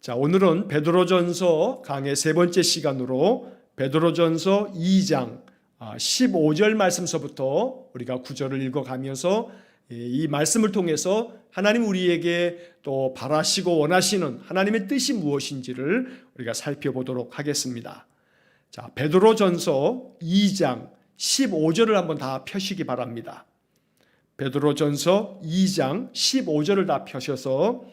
자, 오늘은 베드로전서 강의 세 번째 시간으로 베드로전서 2장 15절 말씀서부터 우리가 구절을 읽어가면서 이 말씀을 통해서 하나님 우리에게 또 바라시고 원하시는 하나님의 뜻이 무엇인지를 우리가 살펴보도록 하겠습니다. 자, 베드로전서 2장 15절을 한번 다 펴시기 바랍니다. 베드로전서 2장 15절을 다 펴셔서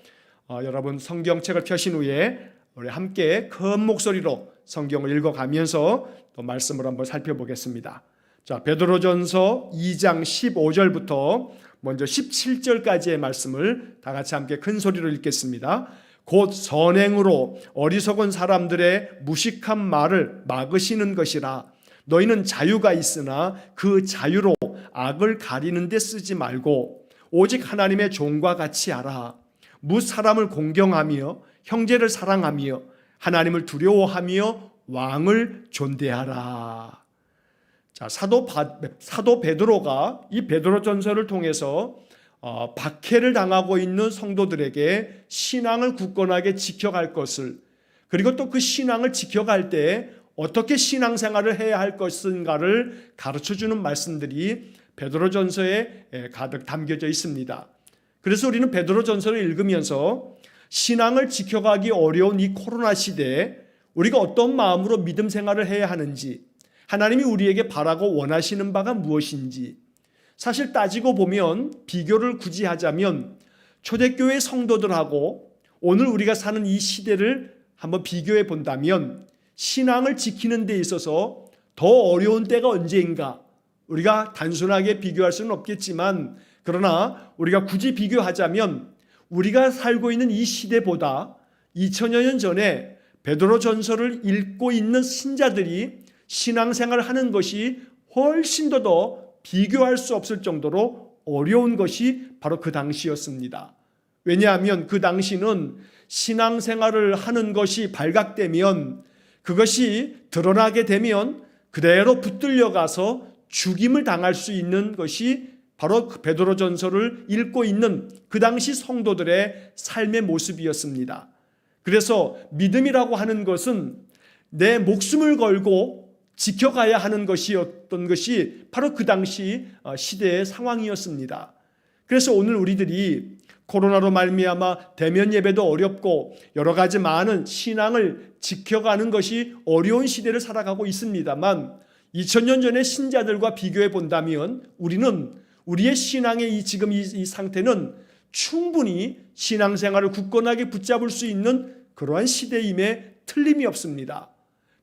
여러분 성경책을 펴신 후에 우리 함께 큰 목소리로 성경을 읽어가면서 또 말씀을 한번 살펴보겠습니다. 자, 베드로전서 2장 15절부터 먼저 17절까지의 말씀을 다 같이 함께 큰 소리로 읽겠습니다. 곧 선행으로 어리석은 사람들의 무식한 말을 막으시는 것이라. 너희는 자유가 있으나 그 자유로 악을 가리는 데 쓰지 말고 오직 하나님의 종과 같이 하라. 무 사람을 공경하며 형제를 사랑하며 하나님을 두려워하며 왕을 존대하라. 자, 사도 베드로가 이 베드로전서를 통해서 박해를 당하고 있는 성도들에게 신앙을 굳건하게 지켜갈 것을, 그리고 또 그 신앙을 지켜갈 때 어떻게 신앙생활을 해야 할 것인가를 가르쳐주는 말씀들이 베드로전서에 가득 담겨져 있습니다. 그래서 우리는 베드로전서를 읽으면서 신앙을 지켜가기 어려운 이 코로나 시대에 우리가 어떤 마음으로 믿음 생활을 해야 하는지, 하나님이 우리에게 바라고 원하시는 바가 무엇인지, 사실 따지고 보면 비교를 굳이 하자면 초대교회 성도들하고 오늘 우리가 사는 이 시대를 한번 비교해 본다면 신앙을 지키는 데 있어서 더 어려운 때가 언제인가, 우리가 단순하게 비교할 수는 없겠지만 그러나 우리가 굳이 비교하자면 우리가 살고 있는 이 시대보다 2000여 년 전에 베드로전서를 읽고 있는 신자들이 신앙생활을 하는 것이 훨씬 더 비교할 수 없을 정도로 어려운 것이 바로 그 당시였습니다. 왜냐하면 그 당시는 신앙생활을 하는 것이 발각되면, 그것이 드러나게 되면 그대로 붙들려 가서 죽임을 당할 수 있는 것이 바로 그 베드로전서를 읽고 있는 그 당시 성도들의 삶의 모습이었습니다. 그래서 믿음이라고 하는 것은 내 목숨을 걸고 지켜가야 하는 것이었던 것이 바로 그 당시 시대의 상황이었습니다. 그래서 오늘 우리들이 코로나로 말미암아 대면 예배도 어렵고 여러 가지 많은 신앙을 지켜가는 것이 어려운 시대를 살아가고 있습니다만 2000년 전의 신자들과 비교해 본다면 우리는 우리의 신앙의 지금 이 상태는 충분히 신앙생활을 굳건하게 붙잡을 수 있는 그러한 시대임에 틀림이 없습니다.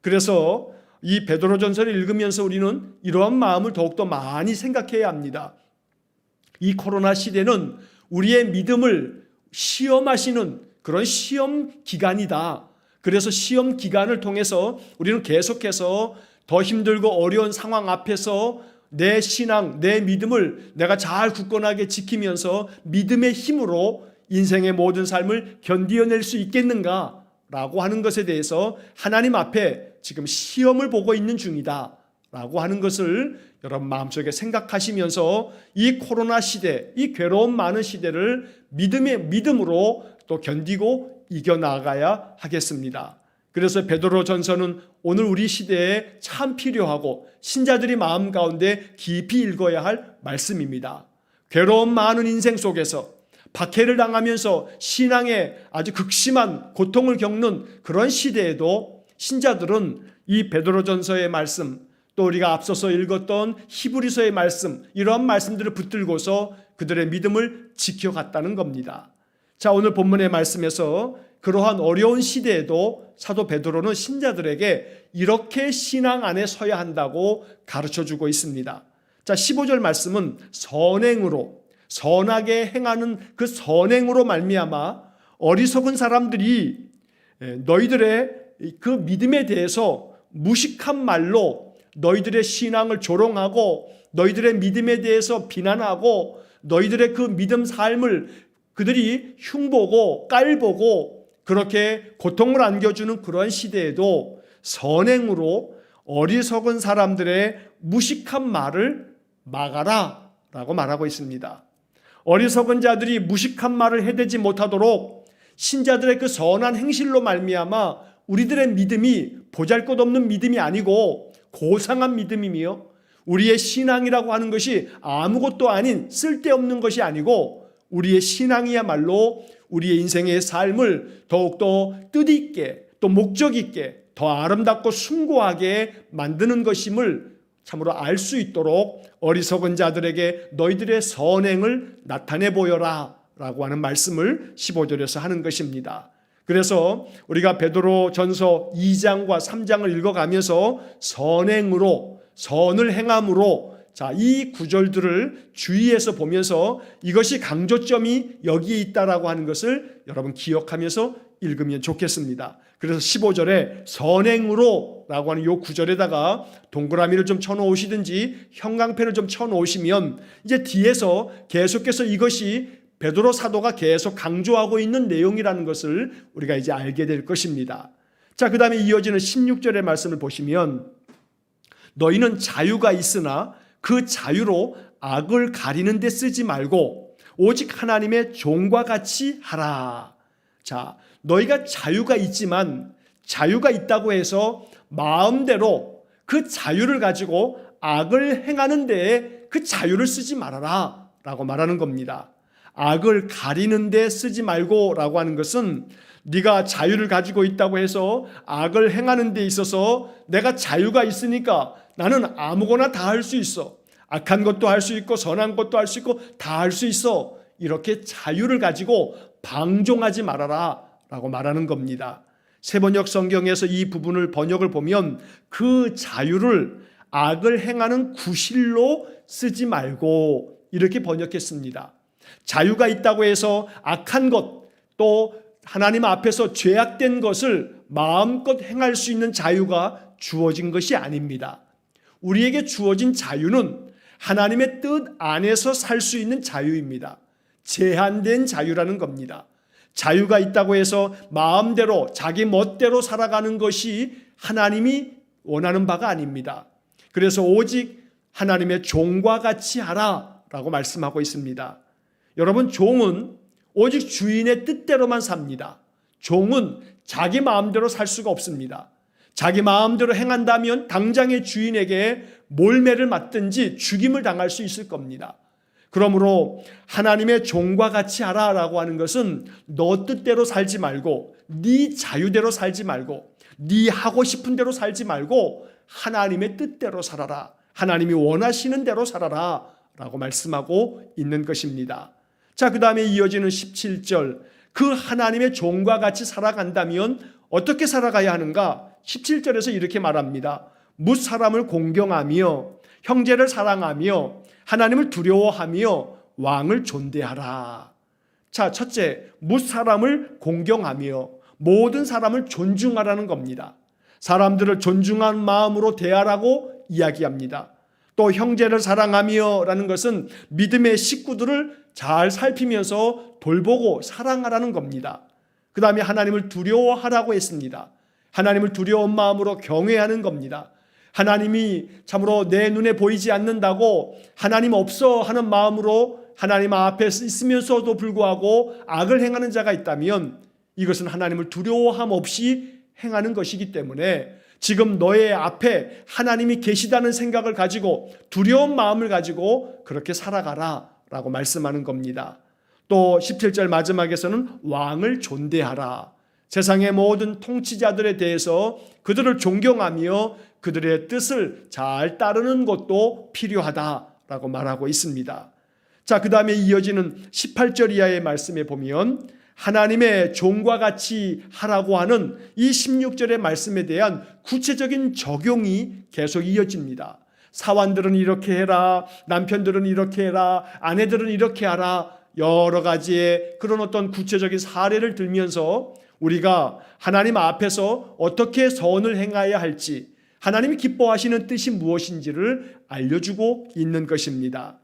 그래서 이 베드로전서를 읽으면서 우리는 이러한 마음을 더욱더 많이 생각해야 합니다. 이 코로나 시대는 우리의 믿음을 시험하시는 그런 시험 기간이다. 그래서 시험 기간을 통해서 우리는 계속해서 더 힘들고 어려운 상황 앞에서 내 신앙, 내 믿음을 내가 잘 굳건하게 지키면서 믿음의 힘으로 인생의 모든 삶을 견디어낼 수 있겠는가라고 하는 것에 대해서 하나님 앞에 지금 시험을 보고 있는 중이다 라고 하는 것을 여러분 마음속에 생각하시면서 이 코로나 시대, 이 괴로움 많은 시대를 믿음으로 또 견디고 이겨나가야 하겠습니다. 그래서 베드로전서는 오늘 우리 시대에 참 필요하고 신자들이 마음 가운데 깊이 읽어야 할 말씀입니다. 괴로움 많은 인생 속에서 박해를 당하면서 신앙에 아주 극심한 고통을 겪는 그런 시대에도 신자들은 이 베드로전서의 말씀, 또 우리가 앞서서 읽었던 히브리서의 말씀, 이러한 말씀들을 붙들고서 그들의 믿음을 지켜갔다는 겁니다. 자, 오늘 본문의 말씀에서 그러한 어려운 시대에도 사도 베드로는 신자들에게 이렇게 신앙 안에 서야 한다고 가르쳐주고 있습니다. 자, 15절 말씀은 선행으로, 선하게 행하는 그 선행으로 말미암아 어리석은 사람들이 너희들의 그 믿음에 대해서 무식한 말로 너희들의 신앙을 조롱하고 너희들의 믿음에 대해서 비난하고 너희들의 그 믿음 삶을 그들이 흉보고 깔보고 그렇게 고통을 안겨주는 그러한 시대에도 선행으로 어리석은 사람들의 무식한 말을 막아라 라고 말하고 있습니다. 어리석은 자들이 무식한 말을 해대지 못하도록 신자들의 그 선한 행실로 말미암아 우리들의 믿음이 보잘것없는 믿음이 아니고 고상한 믿음이며 우리의 신앙이라고 하는 것이 아무것도 아닌 쓸데없는 것이 아니고 우리의 신앙이야말로 우리의 인생의 삶을 더욱더 뜻있게 또 목적있게 더 아름답고 숭고하게 만드는 것임을 참으로 알 수 있도록 어리석은 자들에게 너희들의 선행을 나타내 보여라 라고 하는 말씀을 15절에서 하는 것입니다. 그래서 우리가 베드로 전서 2장과 3장을 읽어가면서 선행으로 선을 행함으로 이 구절들을 주의해서 보면서 이것이 강조점이 여기에 있다라고 하는 것을 여러분 기억하면서 읽으면 좋겠습니다. 그래서 15절에 선행으로 라고 하는 이 구절에다가 동그라미를 좀 쳐놓으시든지 형광펜을 좀 쳐놓으시면 이제 뒤에서 계속해서 이것이 베드로 사도가 계속 강조하고 있는 내용이라는 것을 우리가 이제 알게 될 것입니다. 자, 그 다음에 이어지는 16절의 말씀을 보시면 너희는 자유가 있으나 그 자유로 악을 가리는 데 쓰지 말고 오직 하나님의 종과 같이 하라. 자, 너희가 자유가 있지만 자유가 있다고 해서 마음대로 그 자유를 가지고 악을 행하는 데에 그 자유를 쓰지 말아라 라고 말하는 겁니다. 악을 가리는 데 쓰지 말고 라고 하는 것은 네가 자유를 가지고 있다고 해서 악을 행하는 데 있어서 내가 자유가 있으니까 나는 아무거나 다 할 수 있어. 악한 것도 할 수 있고 선한 것도 할 수 있고 다 할 수 있어. 이렇게 자유를 가지고 방종하지 말아라 라고 말하는 겁니다. 세번역 성경에서 이 부분을 번역을 보면 그 자유를 악을 행하는 구실로 쓰지 말고 이렇게 번역했습니다. 자유가 있다고 해서 악한 것 또 하나님 앞에서 죄악된 것을 마음껏 행할 수 있는 자유가 주어진 것이 아닙니다. 우리에게 주어진 자유는 하나님의 뜻 안에서 살 수 있는 자유입니다. 제한된 자유라는 겁니다. 자유가 있다고 해서 마음대로 자기 멋대로 살아가는 것이 하나님이 원하는 바가 아닙니다. 그래서 오직 하나님의 종과 같이 하라 라고 말씀하고 있습니다. 여러분, 종은 오직 주인의 뜻대로만 삽니다. 종은 자기 마음대로 살 수가 없습니다. 자기 마음대로 행한다면 당장의 주인에게 몰매를 맞든지 죽임을 당할 수 있을 겁니다. 그러므로 하나님의 종과 같이 하라라고 하는 것은 너 뜻대로 살지 말고 네 자유대로 살지 말고 네 하고 싶은 대로 살지 말고 하나님의 뜻대로 살아라. 하나님이 원하시는 대로 살아라 라고 말씀하고 있는 것입니다. 자, 그 다음에 이어지는 17절, 그 하나님의 종과 같이 살아간다면 어떻게 살아가야 하는가? 17절에서 이렇게 말합니다. 뭇 사람을 공경하며 형제를 사랑하며 하나님을 두려워하며 왕을 존대하라. 자, 첫째, 뭇 사람을 공경하며 모든 사람을 존중하라는 겁니다. 사람들을 존중한 마음으로 대하라고 이야기합니다. 또 형제를 사랑하며 라는 것은 믿음의 식구들을 잘 살피면서 돌보고 사랑하라는 겁니다. 그 다음에 하나님을 두려워하라고 했습니다. 하나님을 두려운 마음으로 경외하는 겁니다. 하나님이 참으로 내 눈에 보이지 않는다고 하나님 없어 하는 마음으로 하나님 앞에 있으면서도 불구하고 악을 행하는 자가 있다면 이것은 하나님을 두려워함 없이 행하는 것이기 때문에 지금 너의 앞에 하나님이 계시다는 생각을 가지고 두려운 마음을 가지고 그렇게 살아가라 라고 말씀하는 겁니다. 또 17절 마지막에서는 왕을 존대하라. 세상의 모든 통치자들에 대해서 그들을 존경하며 그들의 뜻을 잘 따르는 것도 필요하다라고 말하고 있습니다. 자, 그 다음에 이어지는 18절 이하의 말씀에 보면 하나님의 종과 같이 하라고 하는 이 16절의 말씀에 대한 구체적인 적용이 계속 이어집니다. 사환들은 이렇게 해라, 남편들은 이렇게 해라, 아내들은 이렇게 하라, 여러 가지의 그런 어떤 구체적인 사례를 들면서 우리가 하나님 앞에서 어떻게 선을 행해야 할지, 하나님이 기뻐하시는 뜻이 무엇인지를 알려주고 있는 것입니다.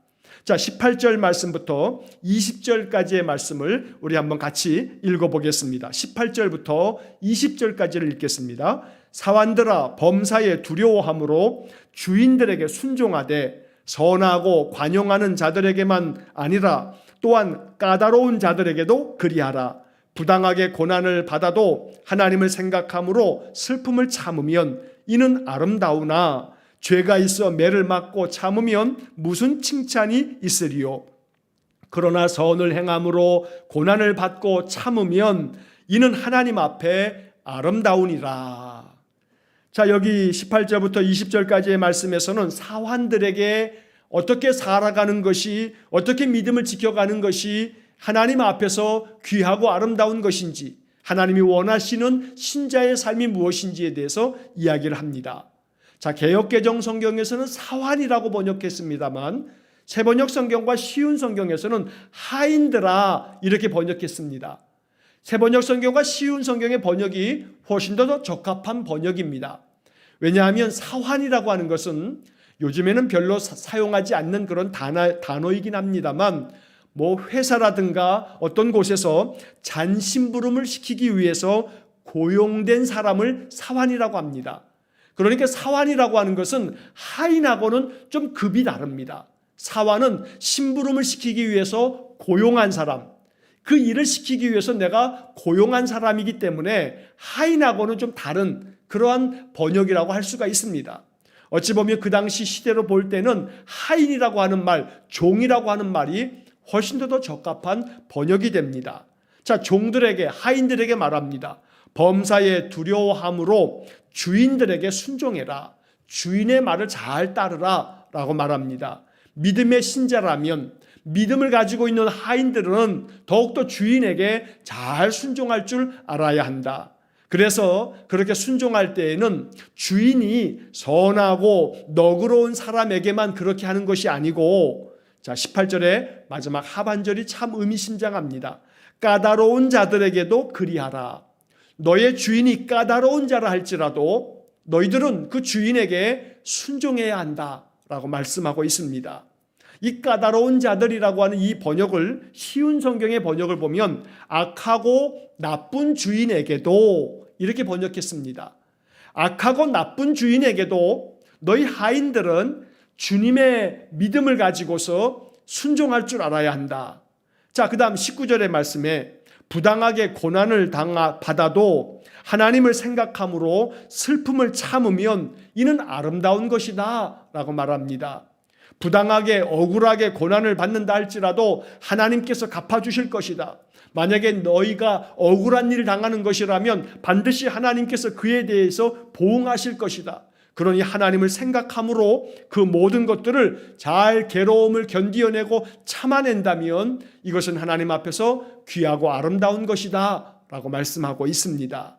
자, 18절 말씀부터 20절까지의 말씀을 우리 한번 같이 읽어보겠습니다. 18절부터 20절까지를 읽겠습니다. 사환들아, 범사에 두려워함으로 주인들에게 순종하되 선하고 관용하는 자들에게만 아니라 또한 까다로운 자들에게도 그리하라. 부당하게 고난을 받아도 하나님을 생각함으로 슬픔을 참으면 이는 아름다우나 죄가 있어 매를 맞고 참으면 무슨 칭찬이 있으리요. 그러나 선을 행함으로 고난을 받고 참으면 이는 하나님 앞에 아름다우니라. 자, 여기 18절부터 20절까지의 말씀에서는 사환들에게 어떻게 살아가는 것이, 어떻게 믿음을 지켜가는 것이 하나님 앞에서 귀하고 아름다운 것인지, 하나님이 원하시는 신자의 삶이 무엇인지에 대해서 이야기를 합니다. 자, 개역개정 성경에서는 사환이라고 번역했습니다만 새번역 성경과 쉬운 성경에서는 하인들아 이렇게 번역했습니다. 새번역 성경과 쉬운 성경의 번역이 훨씬 더 적합한 번역입니다. 왜냐하면 사환이라고 하는 것은 요즘에는 별로 사용하지 않는 그런 단어이긴 합니다만 회사라든가 어떤 곳에서 잔심부름을 시키기 위해서 고용된 사람을 사환이라고 합니다. 그러니까 사환이라고 하는 것은 하인하고는 좀 급이 다릅니다. 사환은 심부름을 시키기 위해서 고용한 사람, 그 일을 시키기 위해서 내가 고용한 사람이기 때문에 하인하고는 좀 다른 그러한 번역이라고 할 수가 있습니다. 어찌 보면 그 당시 시대로 볼 때는 하인이라고 하는 말, 종이라고 하는 말이 훨씬 더 적합한 번역이 됩니다. 자, 종들에게, 하인들에게 말합니다. 범사에 두려워함으로 주인들에게 순종해라. 주인의 말을 잘 따르라 라고 말합니다. 믿음의 신자라면, 믿음을 가지고 있는 하인들은 더욱더 주인에게 잘 순종할 줄 알아야 한다. 그래서 그렇게 순종할 때에는 주인이 선하고 너그러운 사람에게만 그렇게 하는 것이 아니고, 자, 18절의 마지막 하반절이 참 의미심장합니다. 까다로운 자들에게도 그리하라. 너의 주인이 까다로운 자라 할지라도 너희들은 그 주인에게 순종해야 한다라고 말씀하고 있습니다. 이 까다로운 자들이라고 하는 이 번역을, 쉬운 성경의 번역을 보면 악하고 나쁜 주인에게도 이렇게 번역했습니다. 악하고 나쁜 주인에게도 너희 하인들은 주님의 믿음을 가지고서 순종할 줄 알아야 한다. 자, 그 다음 19절의 말씀에 부당하게 고난을 받아도 하나님을 생각함으로 슬픔을 참으면 이는 아름다운 것이다 라고 말합니다. 부당하게 억울하게 고난을 받는다 할지라도 하나님께서 갚아주실 것이다. 만약에 너희가 억울한 일을 당하는 것이라면 반드시 하나님께서 그에 대해서 보응하실 것이다. 그러니 하나님을 생각함으로 그 모든 것들을 잘 괴로움을 견디어내고 참아낸다면 이것은 하나님 앞에서 귀하고 아름다운 것이다 라고 말씀하고 있습니다.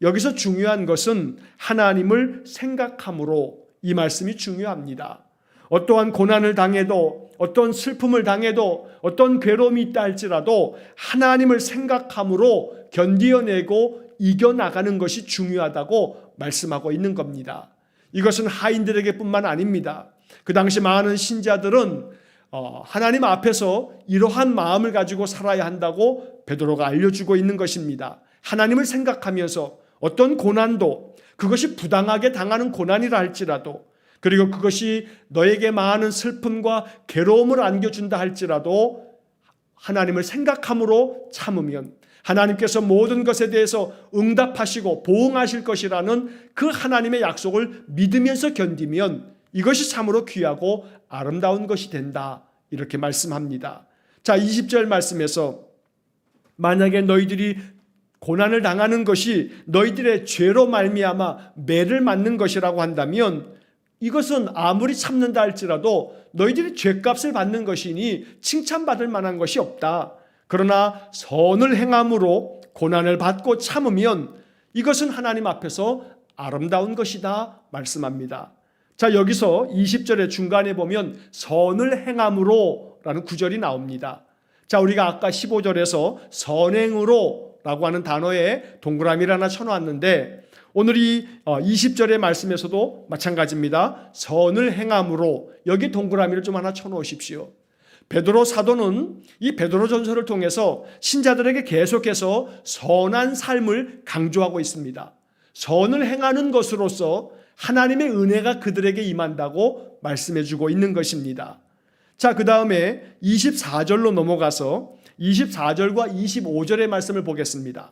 여기서 중요한 것은 하나님을 생각함으로, 이 말씀이 중요합니다. 어떠한 고난을 당해도, 어떤 슬픔을 당해도, 어떤 괴로움이 있다 할지라도 하나님을 생각함으로 견디어내고 이겨나가는 것이 중요하다고 말씀하고 있는 겁니다. 이것은 하인들에게 뿐만 아닙니다. 그 당시 많은 신자들은 하나님 앞에서 이러한 마음을 가지고 살아야 한다고 베드로가 알려주고 있는 것입니다. 하나님을 생각하면서 어떤 고난도, 그것이 부당하게 당하는 고난이라 할지라도, 그리고 그것이 너에게 많은 슬픔과 괴로움을 안겨준다 할지라도 하나님을 생각함으로 참으면 하나님께서 모든 것에 대해서 응답하시고 보응하실 것이라는 그 하나님의 약속을 믿으면서 견디면 이것이 참으로 귀하고 아름다운 것이 된다, 이렇게 말씀합니다. 자, 20절 말씀에서 만약에 너희들이 고난을 당하는 것이 너희들의 죄로 말미암아 매를 맞는 것이라고 한다면 이것은 아무리 참는다 할지라도 너희들이 죄값을 받는 것이니 칭찬받을 만한 것이 없다. 그러나 선을 행함으로 고난을 받고 참으면 이것은 하나님 앞에서 아름다운 것이다 말씀합니다. 자, 여기서 20절의 중간에 보면 선을 행함으로 라는 구절이 나옵니다. 자, 우리가 아까 15절에서 선행으로 라고 하는 단어에 동그라미를 하나 쳐놓았는데 오늘 이 20절의 말씀에서도 마찬가지입니다. 선을 행함으로, 여기 동그라미를 좀 하나 쳐놓으십시오. 베드로 사도는 이 베드로전서를 통해서 신자들에게 계속해서 선한 삶을 강조하고 있습니다. 선을 행하는 것으로서 하나님의 은혜가 그들에게 임한다고 말씀해주고 있는 것입니다. 자, 그 다음에 24절로 넘어가서 24절과 25절의 말씀을 보겠습니다.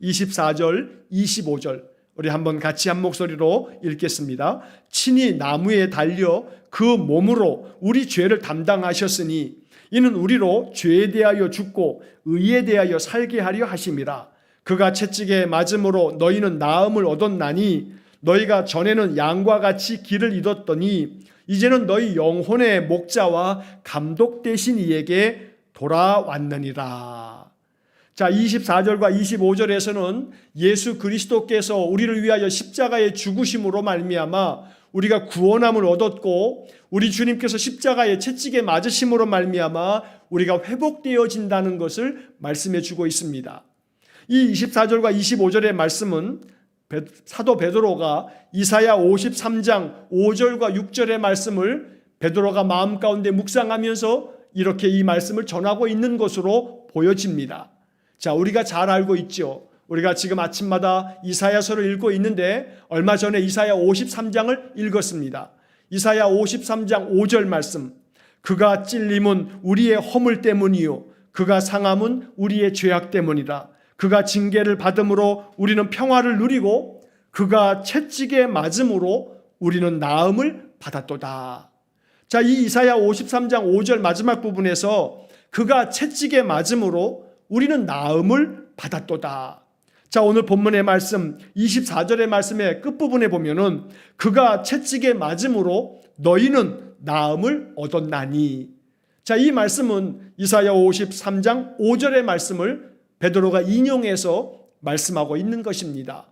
24절, 25절 우리 한번 같이 한 목소리로 읽겠습니다. 친히 나무에 달려 그 몸으로 우리 죄를 담당하셨으니 이는 우리로 죄에 대하여 죽고 의에 대하여 살게 하려 하심이라. 그가 채찍에 맞음으로 너희는 나음을 얻었나니 너희가 전에는 양과 같이 길을 잃었더니 이제는 너희 영혼의 목자와 감독 되신 이에게 돌아왔느니라. 자, 24절과 25절에서는 예수 그리스도께서 우리를 위하여 십자가의 죽으심으로 말미암아 우리가 구원함을 얻었고 우리 주님께서 십자가의 채찍에 맞으심으로 말미암아 우리가 회복되어진다는 것을 말씀해 주고 있습니다. 이 24절과 25절의 말씀은 사도 베드로가 이사야 53장 5절과 6절의 말씀을 베드로가 마음 가운데 묵상하면서 이렇게 이 말씀을 전하고 있는 것으로 보여집니다. 자, 우리가 잘 알고 있죠. 우리가 지금 아침마다 이사야서를 읽고 있는데 얼마 전에 이사야 53장을 읽었습니다. 이사야 53장 5절 말씀. 그가 찔림은 우리의 허물 때문이요 그가 상함은 우리의 죄악 때문이라. 그가 징계를 받음으로 우리는 평화를 누리고 그가 채찍에 맞음으로 우리는 나음을 받았도다. 자, 이 이사야 53장 5절 마지막 부분에서 그가 채찍에 맞음으로 우리는 나음을 받았도다. 자, 오늘 본문의 말씀 24절의 말씀의 끝부분에 보면은 그가 채찍에 맞음으로 너희는 나음을 얻었나니. 자, 이 말씀은 이사야 53장 5절의 말씀을 베드로가 인용해서 말씀하고 있는 것입니다.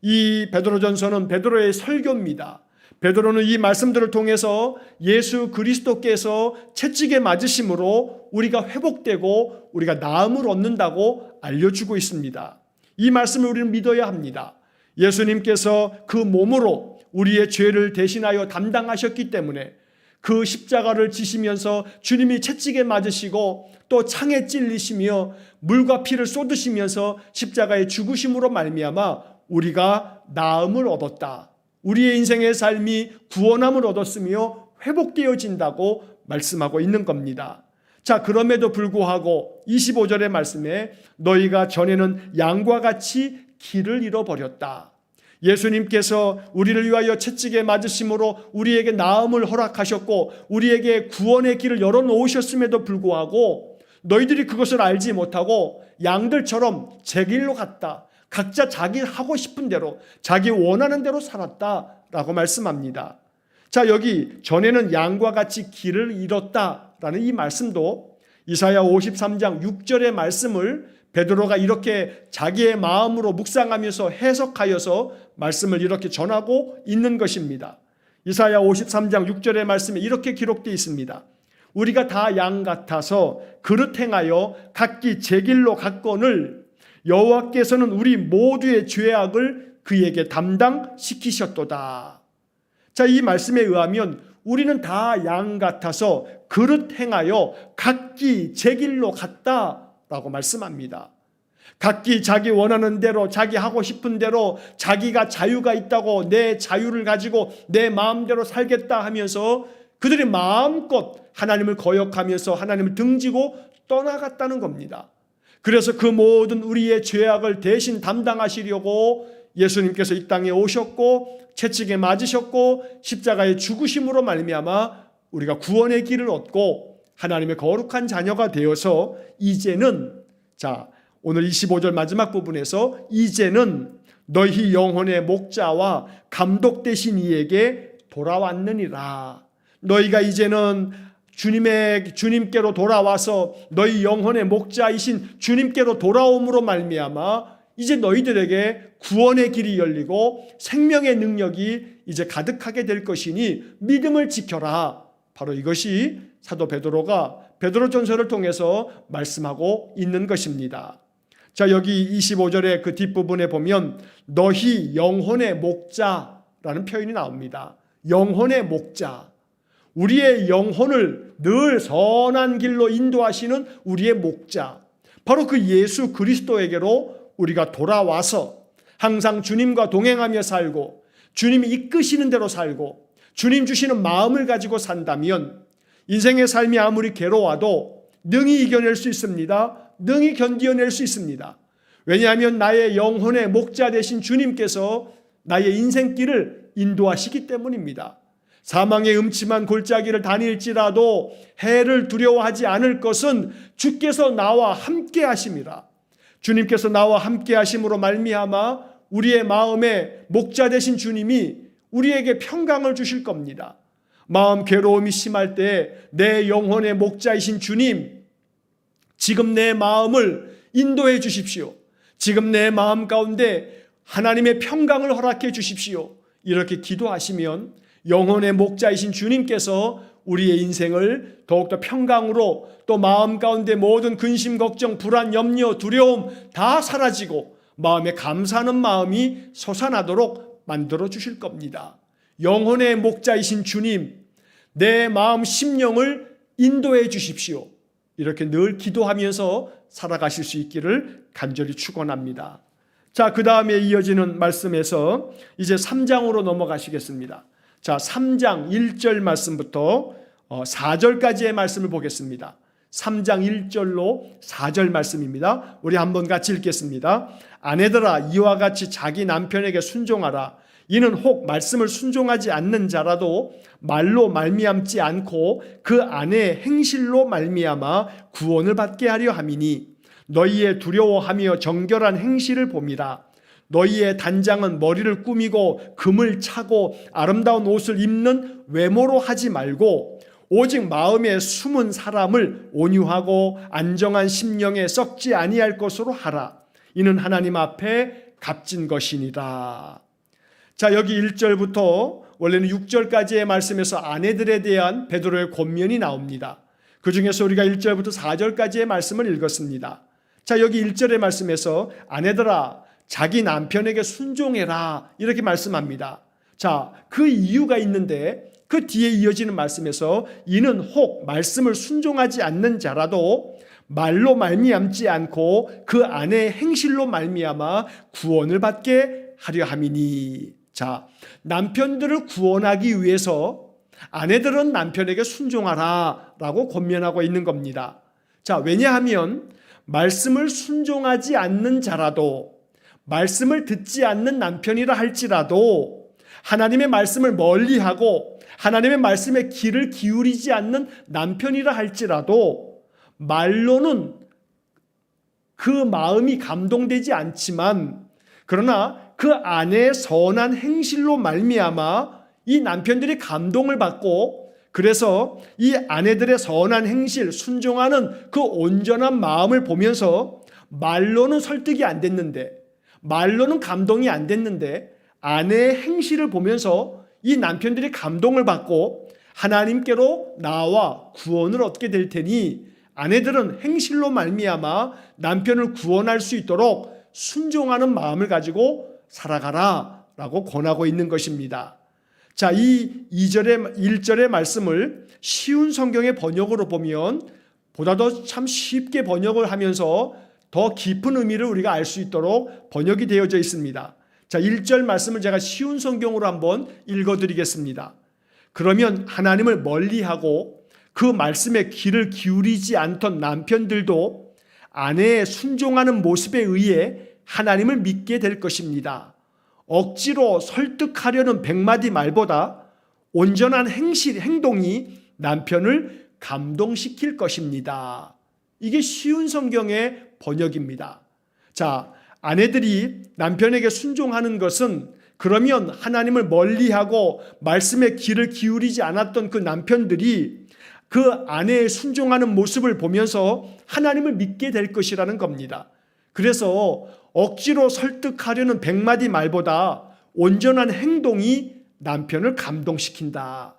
이 베드로전서는 베드로의 설교입니다. 베드로는 이 말씀들을 통해서 예수 그리스도께서 채찍에 맞으심으로 우리가 회복되고 우리가 나음을 얻는다고 알려주고 있습니다. 이 말씀을 우리는 믿어야 합니다. 예수님께서 그 몸으로 우리의 죄를 대신하여 담당하셨기 때문에 그 십자가를 지시면서 주님이 채찍에 맞으시고 또 창에 찔리시며 물과 피를 쏟으시면서 십자가의 죽으심으로 말미암아 우리가 나음을 얻었다. 우리의 인생의 삶이 구원함을 얻었으며 회복되어진다고 말씀하고 있는 겁니다. 자, 그럼에도 불구하고 25절의 말씀에 너희가 전에는 양과 같이 길을 잃어버렸다. 예수님께서 우리를 위하여 채찍에 맞으심으로 우리에게 나음을 허락하셨고 우리에게 구원의 길을 열어놓으셨음에도 불구하고 너희들이 그것을 알지 못하고 양들처럼 제 길로 갔다. 각자 자기 하고 싶은 대로 자기 원하는 대로 살았다라고 말씀합니다. 자, 여기 전에는 양과 같이 길을 잃었다라는 이 말씀도 이사야 53장 6절의 말씀을 베드로가 이렇게 자기의 마음으로 묵상하면서 해석하여서 말씀을 이렇게 전하고 있는 것입니다. 이사야 53장 6절의 말씀에 이렇게 기록되어 있습니다. 우리가 다 양 같아서 그릇 행하여 각기 제 길로 갔거늘 여호와께서는 우리 모두의 죄악을 그에게 담당시키셨도다. 자, 이 말씀에 의하면 우리는 다 양 같아서 그릇 행하여 각기 제 길로 갔다라고 말씀합니다. 각기 자기 원하는 대로 자기 하고 싶은 대로 자기가 자유가 있다고 내 자유를 가지고 내 마음대로 살겠다 하면서 그들이 마음껏 하나님을 거역하면서 하나님을 등지고 떠나갔다는 겁니다. 그래서 그 모든 우리의 죄악을 대신 담당하시려고 예수님께서 이 땅에 오셨고 채찍에 맞으셨고 십자가의 죽으심으로 말미암아 우리가 구원의 길을 얻고 하나님의 거룩한 자녀가 되어서 이제는 자, 오늘 25절 마지막 부분에서 이제는 너희 영혼의 목자와 감독 되신 이에게 돌아왔느니라. 너희가 이제는 주님께로 돌아와서 너희 영혼의 목자이신 주님께로 돌아옴으로 말미암아 이제 너희들에게 구원의 길이 열리고 생명의 능력이 이제 가득하게 될 것이니 믿음을 지켜라. 바로 이것이 사도 베드로가 베드로전서를 통해서 말씀하고 있는 것입니다. 자, 여기 25절의 그 뒷부분에 보면 너희 영혼의 목자라는 표현이 나옵니다. 영혼의 목자. 우리의 영혼을 늘 선한 길로 인도하시는 우리의 목자. 바로 그 예수 그리스도에게로 우리가 돌아와서 항상 주님과 동행하며 살고 주님이 이끄시는 대로 살고 주님 주시는 마음을 가지고 산다면 인생의 삶이 아무리 괴로워도 능히 이겨낼 수 있습니다. 능히 견디어낼 수 있습니다. 왜냐하면 나의 영혼의 목자 되신 주님께서 나의 인생길을 인도하시기 때문입니다. 사망의 음침한 골짜기를 다닐지라도 해를 두려워하지 않을 것은 주께서 나와 함께 하심이라. 주님께서 나와 함께 하심으로 말미암아 우리의 마음에 목자 되신 주님이 우리에게 평강을 주실 겁니다. 마음 괴로움이 심할 때 내 영혼의 목자이신 주님, 지금 내 마음을 인도해 주십시오. 지금 내 마음 가운데 하나님의 평강을 허락해 주십시오. 이렇게 기도하시면 영혼의 목자이신 주님께서 우리의 인생을 더욱더 평강으로, 또 마음 가운데 모든 근심, 걱정, 불안, 염려, 두려움 다 사라지고 마음에 감사하는 마음이 솟아나도록 만들어 주실 겁니다. 영혼의 목자이신 주님, 내 마음 심령을 인도해 주십시오. 이렇게 늘 기도하면서 살아가실 수 있기를 간절히 축원합니다. 자, 그 다음에 이어지는 말씀에서 이제 3장으로 넘어가시겠습니다. 자, 3장 1절 말씀부터 4절까지의 말씀을 보겠습니다. 3장 1절로 4절 말씀입니다. 우리 한번 같이 읽겠습니다. 아내들아, 이와 같이 자기 남편에게 순종하라. 이는 혹 말씀을 순종하지 않는 자라도 말로 말미암지 않고 그 아내의 행실로 말미암아 구원을 받게 하려 함이니, 너희의 두려워하며 정결한 행실을 봄이라. 너희의 단장은 머리를 꾸미고 금을 차고 아름다운 옷을 입는 외모로 하지 말고 오직 마음에 숨은 사람을 온유하고 안정한 심령에 썩지 아니할 것으로 하라. 이는 하나님 앞에 값진 것이니라. 자, 여기 1절부터 원래는 6절까지의 말씀에서 아내들에 대한 베드로의 권면이 나옵니다. 그 중에서 우리가 1절부터 4절까지의 말씀을 읽었습니다. 자, 여기 1절의 말씀에서 아내들아, 자기 남편에게 순종해라, 이렇게 말씀합니다. 자, 그 이유가 있는데 그 뒤에 이어지는 말씀에서 이는 혹 말씀을 순종하지 않는 자라도 말로 말미암지 않고 그 아내의 행실로 말미암아 구원을 받게 하려 함이니. 자, 남편들을 구원하기 위해서 아내들은 남편에게 순종하라 라고 권면하고 있는 겁니다. 자, 왜냐하면 말씀을 순종하지 않는 자라도, 말씀을 듣지 않는 남편이라 할지라도, 하나님의 말씀을 멀리하고 하나님의 말씀에 귀를 기울이지 않는 남편이라 할지라도 말로는 그 마음이 감동되지 않지만, 그러나 그 아내의 선한 행실로 말미암아 이 남편들이 감동을 받고, 그래서 이 아내들의 선한 행실, 순종하는 그 온전한 마음을 보면서 말로는 설득이 안 됐는데, 말로는 감동이 안 됐는데 아내의 행실을 보면서 이 남편들이 감동을 받고 하나님께로 나와 구원을 얻게 될 테니 아내들은 행실로 말미암아 남편을 구원할 수 있도록 순종하는 마음을 가지고 살아가라 라고 권하고 있는 것입니다. 자, 이 1절의 말씀을 쉬운 성경의 번역으로 보면 보다 더 참 쉽게 번역을 하면서 더 깊은 의미를 우리가 알 수 있도록 번역이 되어져 있습니다. 자, 1절 말씀을 제가 쉬운 성경으로 한번 읽어드리겠습니다. 그러면 하나님을 멀리하고 그 말씀에 귀를 기울이지 않던 남편들도 아내의 순종하는 모습에 의해 하나님을 믿게 될 것입니다. 억지로 설득하려는 100마디 말보다 온전한 행동이 남편을 감동시킬 것입니다. 이게 쉬운 성경의 번역입니다. 자, 아내들이 남편에게 순종하는 것은 그러면 하나님을 멀리하고 말씀에 귀를 기울이지 않았던 그 남편들이 그 아내의 순종하는 모습을 보면서 하나님을 믿게 될 것이라는 겁니다. 그래서 억지로 설득하려는 100마디 말보다 온전한 행동이 남편을 감동시킨다.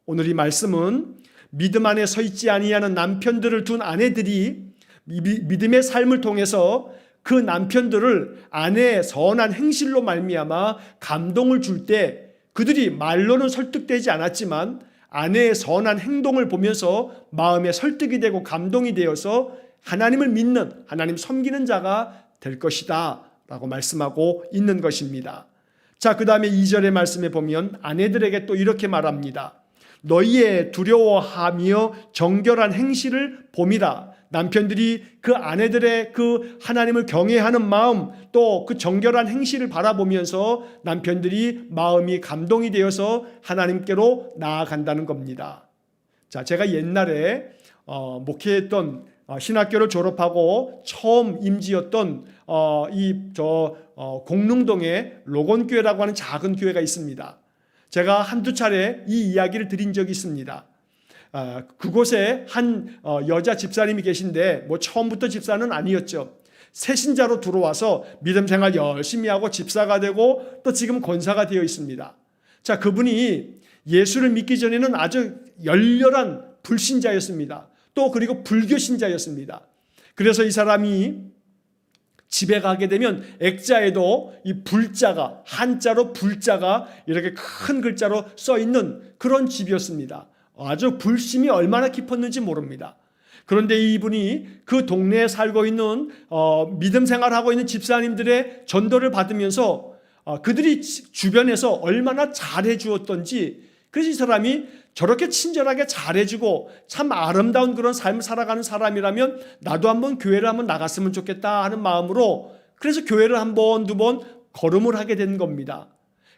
오늘 이 말씀은 믿음 안에 서 있지 아니하는 남편들을 둔 아내들이 믿음의 삶을 통해서 그 남편들을 아내의 선한 행실로 말미암아 감동을 줄 때 그들이 말로는 설득되지 않았지만 아내의 선한 행동을 보면서 마음에 설득이 되고 감동이 되어서 하나님을 믿는, 하나님 섬기는 자가 될 것이다 라고 말씀하고 있는 것입니다. 자, 그 다음에 2절의 말씀에 보면 아내들에게 또 이렇게 말합니다. 너희의 두려워하며 정결한 행실을 봄이라. 남편들이 그 아내들의 그 하나님을 경외하는 마음, 또 그 정결한 행실을 바라보면서 남편들이 마음이 감동이 되어서 하나님께로 나아간다는 겁니다. 자, 제가 옛날에 목회했던 신학교를 졸업하고 처음 임지였던 공릉동에 로건교회라고 하는 작은 교회가 있습니다. 제가 한두 차례 이 이야기를 드린 적이 있습니다. 그곳에 한 여자 집사님이 계신데 처음부터 집사는 아니었죠. 새신자로 들어와서 믿음 생활 열심히 하고 집사가 되고 또 지금 권사가 되어 있습니다. 자, 그분이 예수를 믿기 전에는 아주 열렬한 불신자였습니다. 또 그리고 불교신자였습니다. 그래서 이 사람이 집에 가게 되면 액자에도 이 불자가, 한자로 불자가 이렇게 큰 글자로 써 있는 그런 집이었습니다. 아주 불심이 얼마나 깊었는지 모릅니다. 그런데 이분이 그 동네에 살고 있는 믿음 생활하고 있는 집사님들의 전도를 받으면서 그들이 주변에서 얼마나 잘해 주었던지, 그래서 이 사람이 저렇게 친절하게 잘해주고 참 아름다운 그런 삶을 살아가는 사람이라면 나도 한번 교회를 한번 나갔으면 좋겠다 하는 마음으로, 그래서 교회를 한 번, 두 번 걸음을 하게 된 겁니다.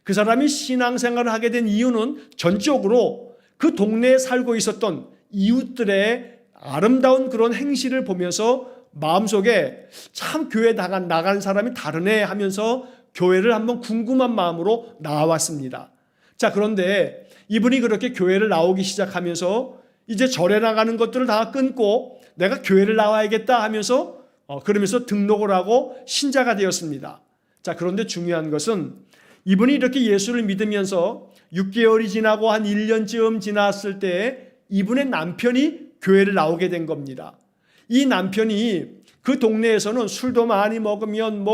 그 사람이 신앙생활을 하게 된 이유는 전적으로 그 동네에 살고 있었던 이웃들의 아름다운 그런 행실을 보면서 마음속에 참 교회 나가는 사람이 다르네 하면서 교회를 한번 궁금한 마음으로 나왔습니다. 자, 그런데 이분이 그렇게 교회를 나오기 시작하면서 이제 절에 나가는 것들을 다 끊고 내가 교회를 나와야겠다 하면서 그러면서 등록을 하고 신자가 되었습니다. 자, 그런데 중요한 것은 이분이 이렇게 예수를 믿으면서 6개월이 지나고 한 1년쯤 지났을 때 이분의 남편이 교회를 나오게 된 겁니다. 이 남편이 그 동네에서는 술도 많이 먹으면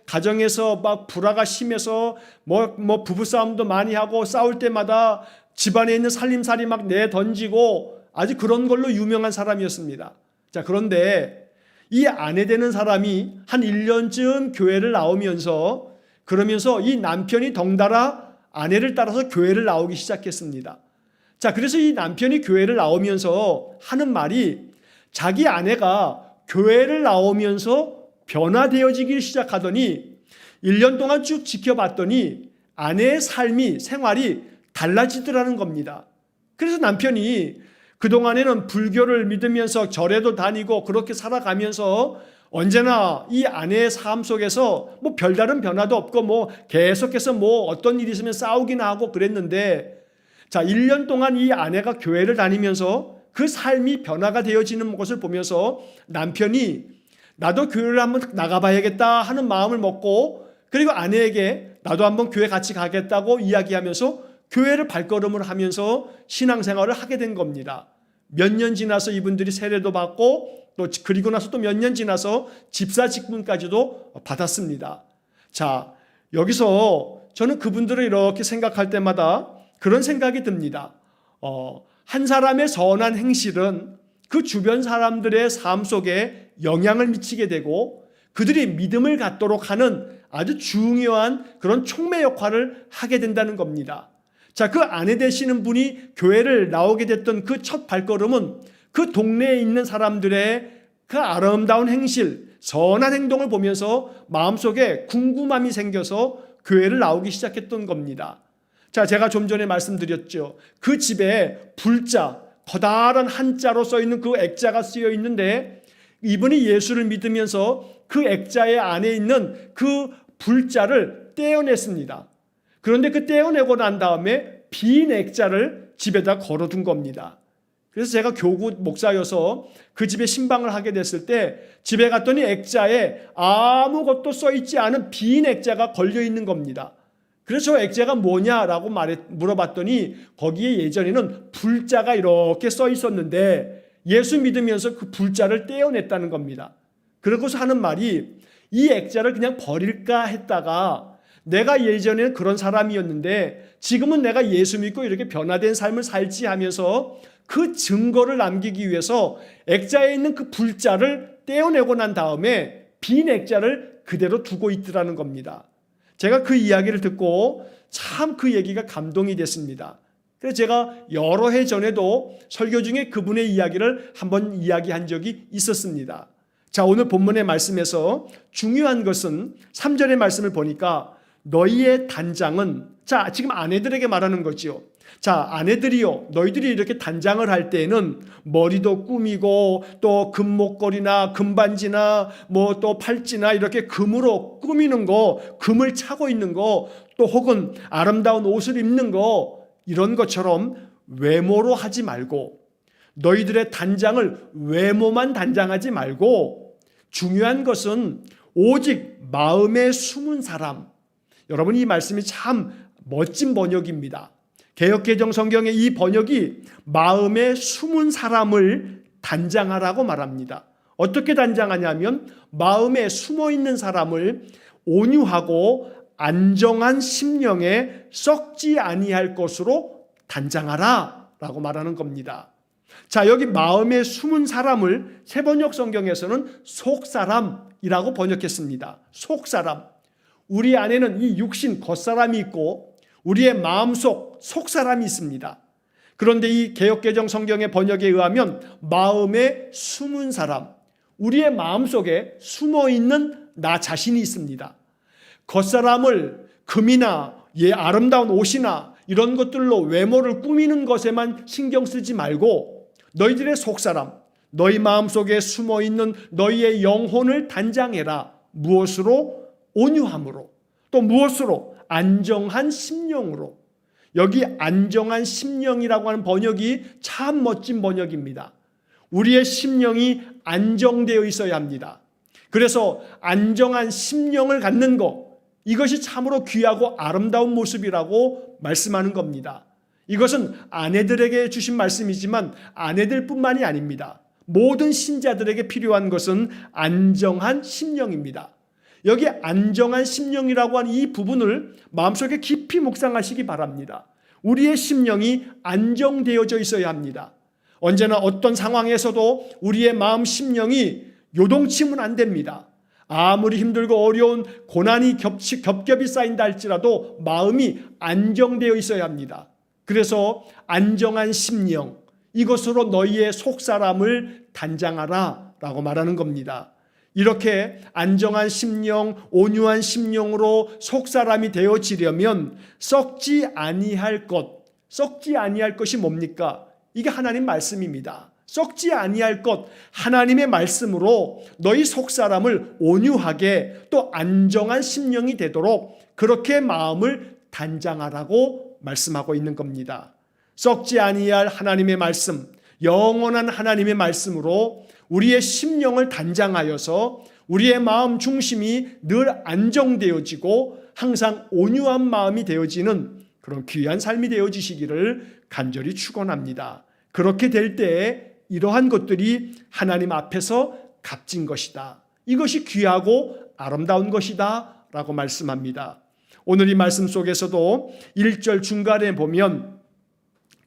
가정에서 막 불화가 심해서 부부싸움도 많이 하고 싸울 때마다 집안에 있는 살림살이 막 내던지고 아주 그런 걸로 유명한 사람이었습니다. 자, 그런데 이 아내 되는 사람이 한 1년쯤 교회를 나오면서 그러면서 이 남편이 덩달아 아내를 따라서 교회를 나오기 시작했습니다. 자, 그래서 이 남편이 교회를 나오면서 하는 말이 자기 아내가 교회를 나오면서 변화되어지기 시작하더니 1년 동안 쭉 지켜봤더니 아내의 삶이, 생활이 달라지더라는 겁니다. 그래서 남편이 그동안에는 불교를 믿으면서 절에도 다니고 그렇게 살아가면서 언제나 이 아내의 삶 속에서 별다른 변화도 없고 계속해서 어떤 일이 있으면 싸우긴 하고 그랬는데, 자, 1년 동안 이 아내가 교회를 다니면서 그 삶이 변화가 되어지는 것을 보면서 남편이 나도 교회를 한번 나가봐야겠다 하는 마음을 먹고, 그리고 아내에게 나도 한번 교회 같이 가겠다고 이야기하면서 교회를 발걸음을 하면서 신앙생활을 하게 된 겁니다. 몇 년 지나서 이분들이 세례도 받고 또 그리고 나서 또 몇 년 지나서 집사 직분까지도 받았습니다. 자, 여기서 저는 그분들을 이렇게 생각할 때마다 그런 생각이 듭니다. 한 사람의 선한 행실은 그 주변 사람들의 삶 속에 영향을 미치게 되고 그들이 믿음을 갖도록 하는 아주 중요한 그런 촉매 역할을 하게 된다는 겁니다. 자, 그 아내 되시는 분이 교회를 나오게 됐던 그 첫 발걸음은 그 동네에 있는 사람들의 그 아름다운 행실, 선한 행동을 보면서 마음속에 궁금함이 생겨서 교회를 나오기 시작했던 겁니다. 자, 제가 좀 전에 말씀드렸죠. 그 집에 불자, 커다란 한자로 써 있는 그 액자가 쓰여 있는데 이분이 예수를 믿으면서 그 액자의 안에 있는 그 불자를 떼어냈습니다. 그런데 그 떼어내고 난 다음에 빈 액자를 집에다 걸어둔 겁니다. 그래서 제가 교구 목사여서 그 집에 신방을 하게 됐을 때 집에 갔더니 액자에 아무것도 써있지 않은 빈 액자가 걸려있는 겁니다. 그래서 저 액자가 뭐냐라고 물어봤더니 거기에 예전에는 불자가 이렇게 써 있었는데 예수 믿으면서 그 불자를 떼어냈다는 겁니다. 그러고서 하는 말이 이 액자를 그냥 버릴까 했다가 내가 예전에는 그런 사람이었는데 지금은 내가 예수 믿고 이렇게 변화된 삶을 살지 하면서 그 증거를 남기기 위해서 액자에 있는 그 불자를 떼어내고 난 다음에 빈 액자를 그대로 두고 있더라는 겁니다. 제가 그 이야기를 듣고 참 그 얘기가 감동이 됐습니다. 그래서 제가 여러 해 전에도 설교 중에 그분의 이야기를 한번 이야기한 적이 있었습니다. 자, 오늘 본문의 말씀에서 중요한 것은 3절의 말씀을 보니까 너희의 단장은, 자, 지금 아내들에게 말하는 거지요. 자, 아내들이요, 너희들이 이렇게 단장을 할 때에는 머리도 꾸미고 또 금목걸이나 금반지나 뭐 또 팔찌나 이렇게 금으로 꾸미는 거, 금을 차고 있는 거, 또 혹은 아름다운 옷을 입는 거, 이런 것처럼 외모로 하지 말고, 너희들의 단장을 외모만 단장하지 말고, 중요한 것은 오직 마음에 숨은 사람. 여러분, 이 말씀이 참 멋진 번역입니다. 개역개정 성경의 이 번역이 마음에 숨은 사람을 단장하라고 말합니다. 어떻게 단장하냐면 마음에 숨어있는 사람을 온유하고 안정한 심령에 썩지 아니할 것으로 단장하라 라고 말하는 겁니다. 자, 여기 마음에 숨은 사람을 새번역 성경에서는 속사람이라고 번역했습니다. 속사람. 우리 안에는 이 육신 겉사람이 있고 우리의 마음속 속사람이 있습니다. 그런데 이 개역개정 성경의 번역에 의하면 마음에 숨은 사람, 우리의 마음속에 숨어있는 나 자신이 있습니다. 겉사람을 금이나 아름다운 옷이나 이런 것들로 외모를 꾸미는 것에만 신경 쓰지 말고 너희들의 속사람, 너희 마음속에 숨어있는 너희의 영혼을 단장해라. 무엇으로? 온유함으로. 또 무엇으로? 안정한 심령으로. 여기 안정한 심령이라고 하는 번역이 참 멋진 번역입니다. 우리의 심령이 안정되어 있어야 합니다. 그래서 안정한 심령을 갖는 것, 이것이 참으로 귀하고 아름다운 모습이라고 말씀하는 겁니다. 이것은 아내들에게 주신 말씀이지만 아내들뿐만이 아닙니다. 모든 신자들에게 필요한 것은 안정한 심령입니다. 여기 안정한 심령이라고 하는 이 부분을 마음속에 깊이 묵상하시기 바랍니다. 우리의 심령이 안정되어져 있어야 합니다. 언제나 어떤 상황에서도 우리의 마음 심령이 요동치면 안 됩니다. 아무리 힘들고 어려운 고난이 겹겹이 쌓인다 할지라도 마음이 안정되어 있어야 합니다. 그래서 안정한 심령, 이것으로 너희의 속사람을 단장하라 라고 말하는 겁니다. 이렇게 안정한 심령, 온유한 심령으로 속사람이 되어지려면 썩지 아니할 것이 뭡니까? 이게 하나님 말씀입니다. 썩지 아니할 것, 하나님의 말씀으로 너희 속사람을 온유하게 또 안정한 심령이 되도록 그렇게 마음을 단장하라고 말씀하고 있는 겁니다. 썩지 아니할 하나님의 말씀, 영원한 하나님의 말씀으로 우리의 심령을 단장하여서 우리의 마음 중심이 늘 안정되어지고 항상 온유한 마음이 되어지는 그런 귀한 삶이 되어지시기를 간절히 축원합니다. 그렇게 될 때에 이러한 것들이 하나님 앞에서 값진 것이다. 이것이 귀하고 아름다운 것이다 라고 말씀합니다. 오늘 이 말씀 속에서도 1절 중간에 보면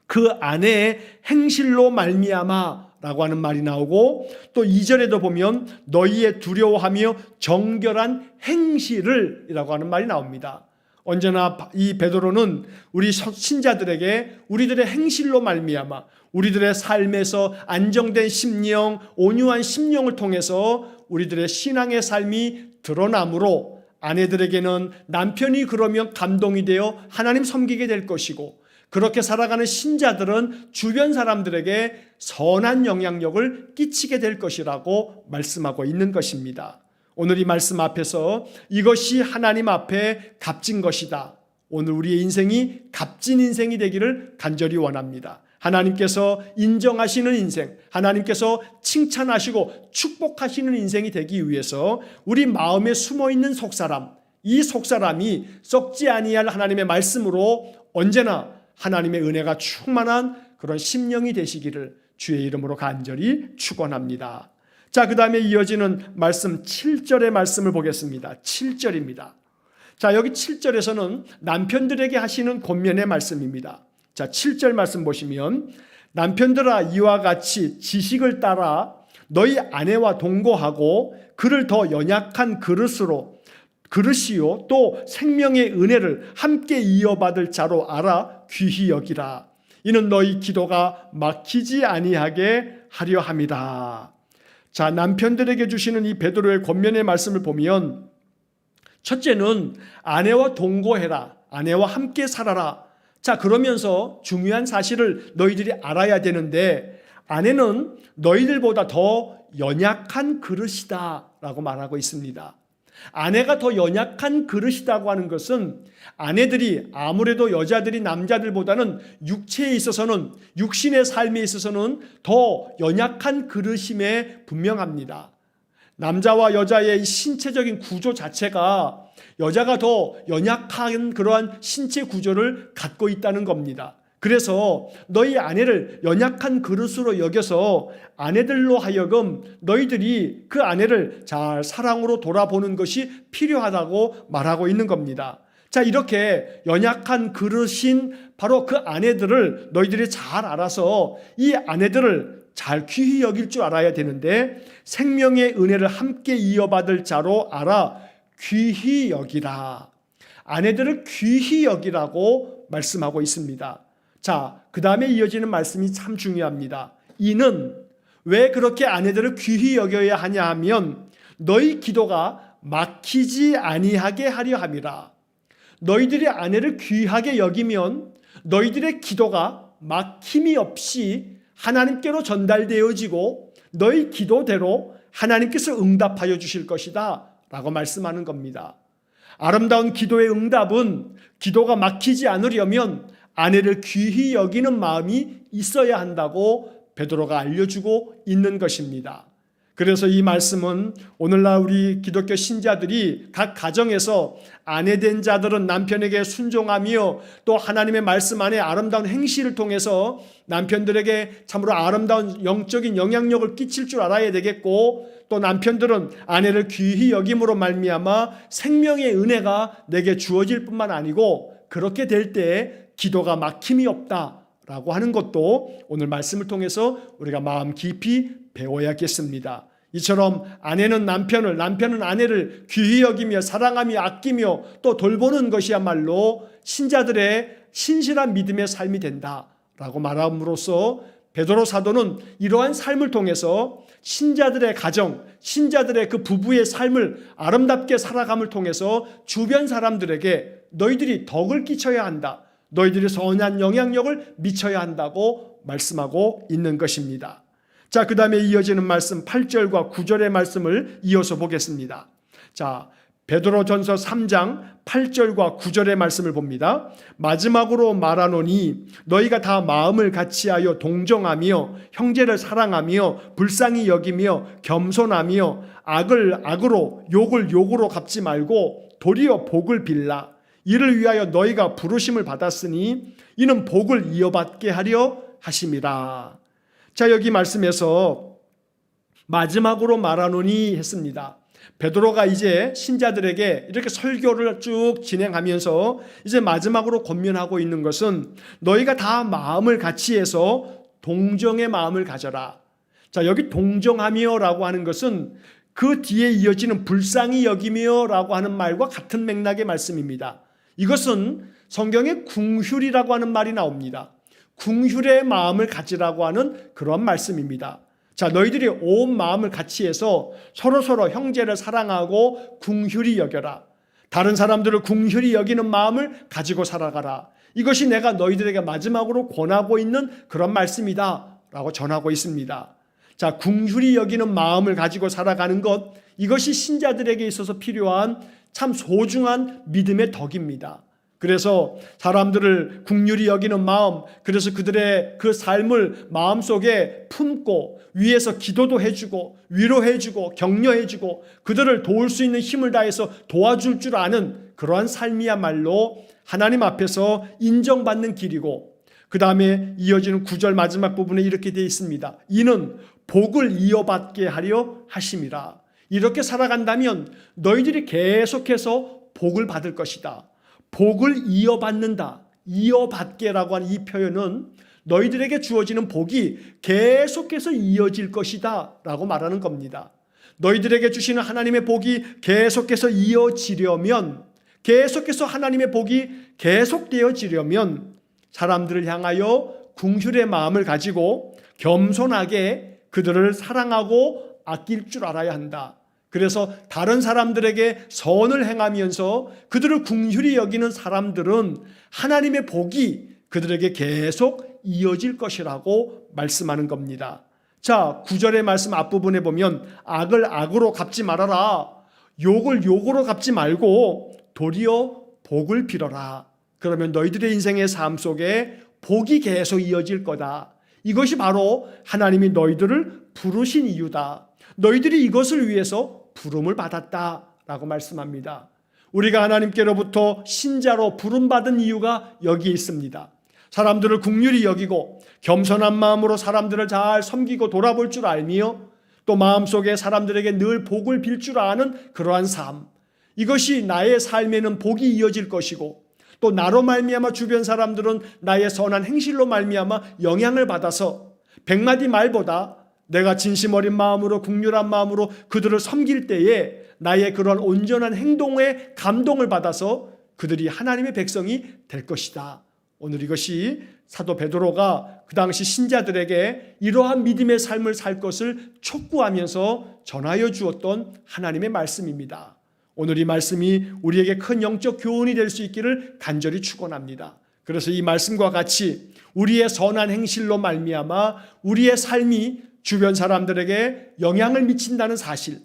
그 아내의 행실로 말미암아 라고 하는 말이 나오고 또 2절에도 보면 너희의 두려워하며 정결한 행실을 이라고 하는 말이 나옵니다. 언제나 이 베드로는 우리 신자들에게 우리들의 행실로 말미암아 우리들의 삶에서 안정된 심령, 온유한 심령을 통해서 우리들의 신앙의 삶이 드러나므로 아내들에게는 남편이 그러면 감동이 되어 하나님 섬기게 될 것이고 그렇게 살아가는 신자들은 주변 사람들에게 선한 영향력을 끼치게 될 것이라고 말씀하고 있는 것입니다. 오늘 이 말씀 앞에서 이것이 하나님 앞에 값진 것이다. 오늘 우리의 인생이 값진 인생이 되기를 간절히 원합니다. 하나님께서 인정하시는 인생, 하나님께서 칭찬하시고 축복하시는 인생이 되기 위해서 우리 마음에 숨어있는 속사람, 이 속사람이 썩지 아니할 하나님의 말씀으로 언제나 하나님의 은혜가 충만한 그런 심령이 되시기를 주의 이름으로 간절히 축원합니다. 자, 그 다음에 이어지는 말씀 7절의 말씀을 보겠습니다. 7절입니다. 자, 여기 7절에서는 남편들에게 하시는 권면의 말씀입니다. 자, 7절 말씀 보시면 남편들아 이와 같이 지식을 따라 너희 아내와 동거하고 그를 더 연약한 그릇이요 또 생명의 은혜를 함께 이어받을 자로 알아 귀히 여기라. 이는 너희 기도가 막히지 아니하게 하려 함이다. 자, 남편들에게 주시는 이 베드로의 권면의 말씀을 보면 첫째는 아내와 동거해라. 아내와 함께 살아라. 자, 그러면서 중요한 사실을 너희들이 알아야 되는데 아내는 너희들보다 더 연약한 그릇이다 라고 말하고 있습니다. 아내가 더 연약한 그릇이라고 하는 것은 아내들이 아무래도 여자들이 남자들보다는 육체에 있어서는 육신의 삶에 있어서는 더 연약한 그릇임에 분명합니다. 남자와 여자의 신체적인 구조 자체가 여자가 더 연약한 그러한 신체 구조를 갖고 있다는 겁니다. 그래서 너희 아내를 연약한 그릇으로 여겨서 아내들로 하여금 너희들이 그 아내를 잘 사랑으로 돌아보는 것이 필요하다고 말하고 있는 겁니다. 자, 이렇게 연약한 그릇인 바로 그 아내들을 너희들이 잘 알아서 이 아내들을 잘 귀히 여길 줄 알아야 되는데 생명의 은혜를 함께 이어받을 자로 알아 귀히 여기라. 아내들을 귀히 여기라고 말씀하고 있습니다. 자, 그 다음에 이어지는 말씀이 참 중요합니다. 이는 왜 그렇게 아내들을 귀히 여겨야 하냐 하면 너희 기도가 막히지 아니하게 하려 함이라. 너희들이 아내를 귀하게 여기면 너희들의 기도가 막힘이 없이 하나님께로 전달되어지고 너희 기도대로 하나님께서 응답하여 주실 것이다 라고 말씀하는 겁니다. 아름다운 기도의 응답은 기도가 막히지 않으려면 아내를 귀히 여기는 마음이 있어야 한다고 베드로가 알려주고 있는 것입니다. 그래서 이 말씀은 오늘날 우리 기독교 신자들이 각 가정에서 아내된 자들은 남편에게 순종하며 또 하나님의 말씀 안에 아름다운 행실을 통해서 남편들에게 참으로 아름다운 영적인 영향력을 끼칠 줄 알아야 되겠고 또 남편들은 아내를 귀히 여김으로 말미암아 생명의 은혜가 내게 주어질 뿐만 아니고 그렇게 될 때 기도가 막힘이 없다라고 하는 것도 오늘 말씀을 통해서 우리가 마음 깊이 배워야겠습니다. 이처럼 아내는 남편을, 남편은 아내를 귀히 여기며 사랑하며 아끼며 또 돌보는 것이야말로 신자들의 신실한 믿음의 삶이 된다라고 말함으로써 베드로 사도는 이러한 삶을 통해서 신자들의 가정, 신자들의 그 부부의 삶을 아름답게 살아감을 통해서 주변 사람들에게 너희들이 덕을 끼쳐야 한다. 너희들이 선한 영향력을 미쳐야 한다고 말씀하고 있는 것입니다. 자, 그 다음에 이어지는 말씀 8절과 9절의 말씀을 이어서 보겠습니다. 자, 베드로전서 3장 8절과 9절의 말씀을 봅니다. 마지막으로 말하노니 너희가 다 마음을 같이하여 동정하며 형제를 사랑하며 불쌍히 여기며 겸손하며 악을 악으로 욕을 욕으로 갚지 말고 도리어 복을 빌라. 이를 위하여 너희가 부르심을 받았으니 이는 복을 이어받게 하려 하심이라. 자, 여기 말씀에서 마지막으로 말하노니 했습니다. 베드로가 이제 신자들에게 이렇게 설교를 쭉 진행하면서 이제 마지막으로 권면하고 있는 것은 너희가 다 마음을 같이 해서 동정의 마음을 가져라. 자, 여기 동정하며라고 하는 것은 그 뒤에 이어지는 불쌍히 여기며라고 하는 말과 같은 맥락의 말씀입니다. 이것은 성경에 궁휼이라고 하는 말이 나옵니다. 궁휼의 마음을 가지라고 하는 그런 말씀입니다. 자, 너희들이 온 마음을 같이 해서 서로서로 형제를 사랑하고 궁휼히 여겨라. 다른 사람들을 궁휼히 여기는 마음을 가지고 살아가라. 이것이 내가 너희들에게 마지막으로 권하고 있는 그런 말씀이다 라고 전하고 있습니다. 자, 궁휼히 여기는 마음을 가지고 살아가는 것, 이것이 신자들에게 있어서 필요한 참 소중한 믿음의 덕입니다. 그래서 사람들을 긍휼히 여기는 마음, 그래서 그들의 그 삶을 마음속에 품고 위에서 기도도 해주고 위로해주고 격려해주고 그들을 도울 수 있는 힘을 다해서 도와줄 줄 아는 그러한 삶이야말로 하나님 앞에서 인정받는 길이고, 그 다음에 이어지는 9절 마지막 부분에 이렇게 되어 있습니다. 이는 복을 이어받게 하려 하심이라. 이렇게 살아간다면 너희들이 계속해서 복을 받을 것이다. 복을 이어받는다. 이어받게라고 하는 이 표현은 너희들에게 주어지는 복이 계속해서 이어질 것이다 라고 말하는 겁니다. 너희들에게 주시는 하나님의 복이 계속해서 이어지려면, 계속해서 하나님의 복이 계속되어지려면 사람들을 향하여 긍휼의 마음을 가지고 겸손하게 그들을 사랑하고 아낄 줄 알아야 한다. 그래서 다른 사람들에게 선을 행하면서 그들을 긍휼히 여기는 사람들은 하나님의 복이 그들에게 계속 이어질 것이라고 말씀하는 겁니다. 자, 9절의 말씀 앞부분에 보면 악을 악으로 갚지 말아라. 욕을 욕으로 갚지 말고 도리어 복을 빌어라. 그러면 너희들의 인생의 삶 속에 복이 계속 이어질 거다. 이것이 바로 하나님이 너희들을 부르신 이유다. 너희들이 이것을 위해서 부름을 받았다라고 말씀합니다. 우리가 하나님께로부터 신자로 부름받은 이유가 여기에 있습니다. 사람들을 긍휼히 여기고 겸손한 마음으로 사람들을 잘 섬기고 돌아볼 줄 알며 또 마음속에 사람들에게 늘 복을 빌 줄 아는 그러한 삶, 이것이 나의 삶에는 복이 이어질 것이고 또 나로 말미암아 주변 사람들은 나의 선한 행실로 말미암아 영향을 받아서 100마디 말보다 내가 진심 어린 마음으로 긍휼한 마음으로 그들을 섬길 때에 나의 그런 온전한 행동에 감동을 받아서 그들이 하나님의 백성이 될 것이다. 오늘 이것이 사도 베드로가 그 당시 신자들에게 이러한 믿음의 삶을 살 것을 촉구하면서 전하여 주었던 하나님의 말씀입니다. 오늘 이 말씀이 우리에게 큰 영적 교훈이 될 수 있기를 간절히 축원합니다. 그래서 이 말씀과 같이 우리의 선한 행실로 말미암아 우리의 삶이 주변 사람들에게 영향을 미친다는 사실,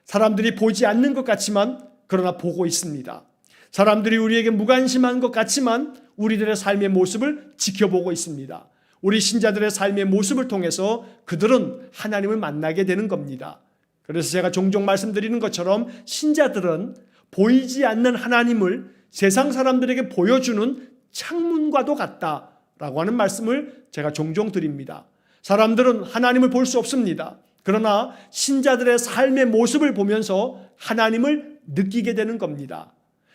사람들이 보지 않는 것 같지만 그러나 보고 있습니다. 사람들이 우리에게 무관심한 것 같지만 우리들의 삶의 모습을 지켜보고 있습니다. 우리 신자들의 삶의 모습을 통해서 그들은 하나님을 만나게 되는 겁니다. 그래서 제가 종종 말씀드리는 것처럼 신자들은 보이지 않는 하나님을 세상 사람들에게 보여주는 창문과도 같다라고 하는 말씀을 제가 종종 드립니다. 사람들은 하나님을 볼 수 없습니다. 그러나 신자들의 삶의 모습을 보면서 하나님을 느끼게 되는 겁니다.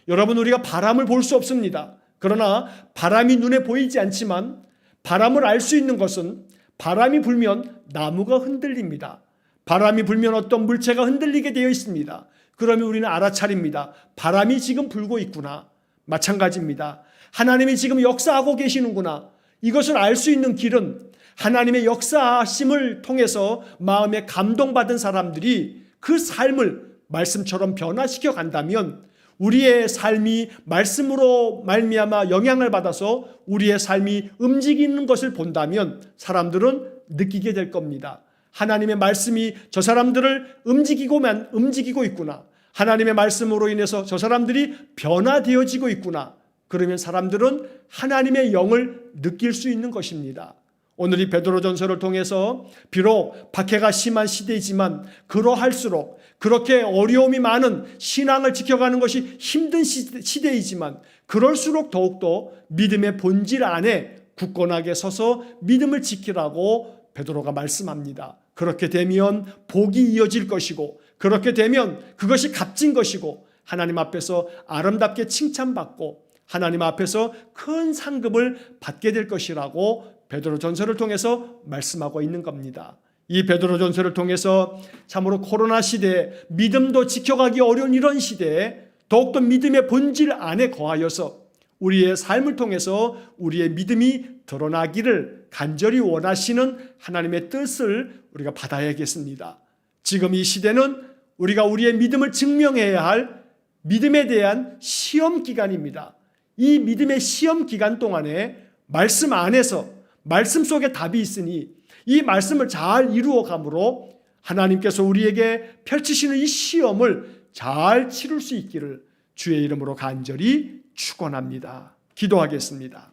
여러분, 우리가 바람을 볼 수 없습니다. 그러나 바람이 눈에 보이지 않지만 바람을 알 수 있는 것은 바람이 불면 나무가 흔들립니다. 바람이 불면 어떤 물체가 흔들리게 되어 있습니다. 그러면 우리는 알아차립니다. 바람이 지금 불고 있구나. 마찬가지입니다. 하나님이 지금 역사하고 계시는구나. 이것을 알 수 있는 길은 하나님의 역사하심을 통해서 마음에 감동받은 사람들이 그 삶을 말씀처럼 변화시켜 간다면 우리의 삶이 말씀으로 말미암아 영향을 받아서 우리의 삶이 움직이는 것을 본다면 사람들은 느끼게 될 겁니다. 하나님의 말씀이 저 사람들을 움직이고 있구나. 하나님의 말씀으로 인해서 저 사람들이 변화되어지고 있구나. 그러면 사람들은 하나님의 영을 느낄 수 있는 것입니다. 오늘 이 베드로전서를 통해서 비록 박해가 심한 시대이지만 그러할수록 그렇게 어려움이 많은 신앙을 지켜가는 것이 힘든 시대이지만 그럴수록 더욱더 믿음의 본질 안에 굳건하게 서서 믿음을 지키라고 베드로가 말씀합니다. 그렇게 되면 복이 이어질 것이고 그렇게 되면 그것이 값진 것이고 하나님 앞에서 아름답게 칭찬받고 하나님 앞에서 큰 상급을 받게 될 것이라고 베드로전서를 통해서 말씀하고 있는 겁니다. 이 베드로전서를 통해서 참으로 코로나 시대에 믿음도 지켜가기 어려운 이런 시대에 더욱더 믿음의 본질 안에 거하여서 우리의 삶을 통해서 우리의 믿음이 드러나기를 간절히 원하시는 하나님의 뜻을 우리가 받아야겠습니다. 지금 이 시대는 우리가 우리의 믿음을 증명해야 할 믿음에 대한 시험 기간입니다. 이 믿음의 시험 기간 동안에 말씀 안에서 말씀 속에 답이 있으니 이 말씀을 잘 이루어감으로 하나님께서 우리에게 펼치시는 이 시험을 잘 치룰 수 있기를 주의 이름으로 간절히 축원합니다. 기도하겠습니다.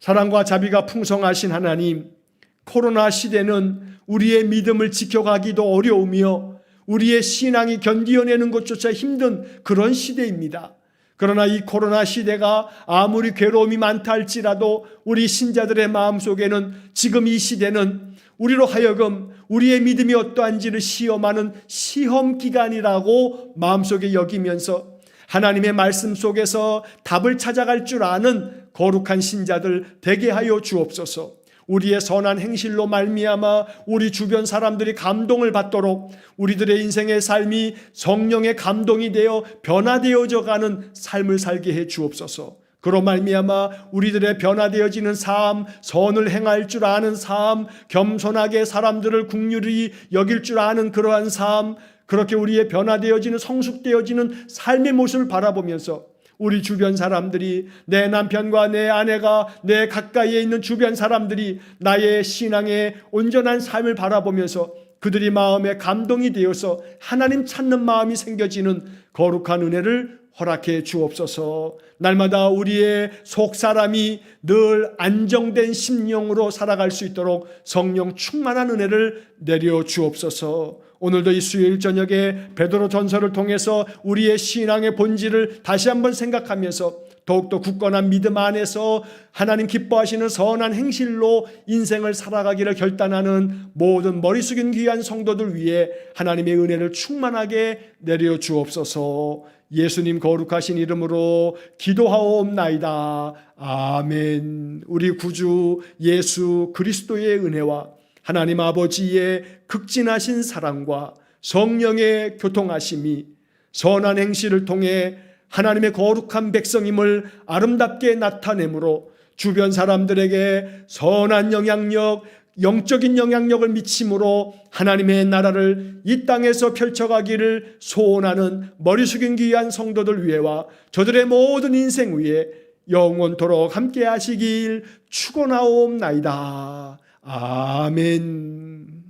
사랑과 자비가 풍성하신 하나님, 코로나 시대는 우리의 믿음을 지켜가기도 어려우며 우리의 신앙이 견디어내는 것조차 힘든 그런 시대입니다. 그러나 이 코로나 시대가 아무리 괴로움이 많다 할지라도 우리 신자들의 마음속에는 지금 이 시대는 우리로 하여금 우리의 믿음이 어떠한지를 시험하는 시험 기간이라고 마음속에 여기면서 하나님의 말씀 속에서 답을 찾아갈 줄 아는 거룩한 신자들 되게 하여 주옵소서. 우리의 선한 행실로 말미암아 우리 주변 사람들이 감동을 받도록 우리들의 인생의 삶이 성령의 감동이 되어 변화되어져 가는 삶을 살게 해 주옵소서. 그로 말미암아 우리들의 변화되어지는 삶, 선을 행할 줄 아는 삶, 겸손하게 사람들을 긍휼히 여길 줄 아는 그러한 삶, 그렇게 우리의 변화되어지는 성숙되어지는 삶의 모습을 바라보면서 우리 주변 사람들이, 내 남편과 내 아내가, 내 가까이에 있는 주변 사람들이 나의 신앙의 온전한 삶을 바라보면서 그들이 마음에 감동이 되어서 하나님 찾는 마음이 생겨지는 거룩한 은혜를 허락해 주옵소서. 날마다 우리의 속사람이 늘 안정된 심령으로 살아갈 수 있도록 성령 충만한 은혜를 내려 주옵소서. 오늘도 이 수요일 저녁에 베드로 전서를 통해서 우리의 신앙의 본질을 다시 한번 생각하면서 더욱더 굳건한 믿음 안에서 하나님 기뻐하시는 선한 행실로 인생을 살아가기를 결단하는 모든 머리 숙인 귀한 성도들 위해 하나님의 은혜를 충만하게 내려 주옵소서. 예수님 거룩하신 이름으로 기도하옵나이다. 아멘. 우리 구주 예수 그리스도의 은혜와 하나님 아버지의 극진하신 사랑과 성령의 교통하심이 선한 행실을 통해 하나님의 거룩한 백성임을 아름답게 나타내므로 주변 사람들에게 선한 영향력, 영적인 영향력을 미침으로 하나님의 나라를 이 땅에서 펼쳐가기를 소원하는 머리 숙인 귀한 성도들 위에와 저들의 모든 인생 위에 영원토록 함께 하시길 축원하옵나이다. 아멘.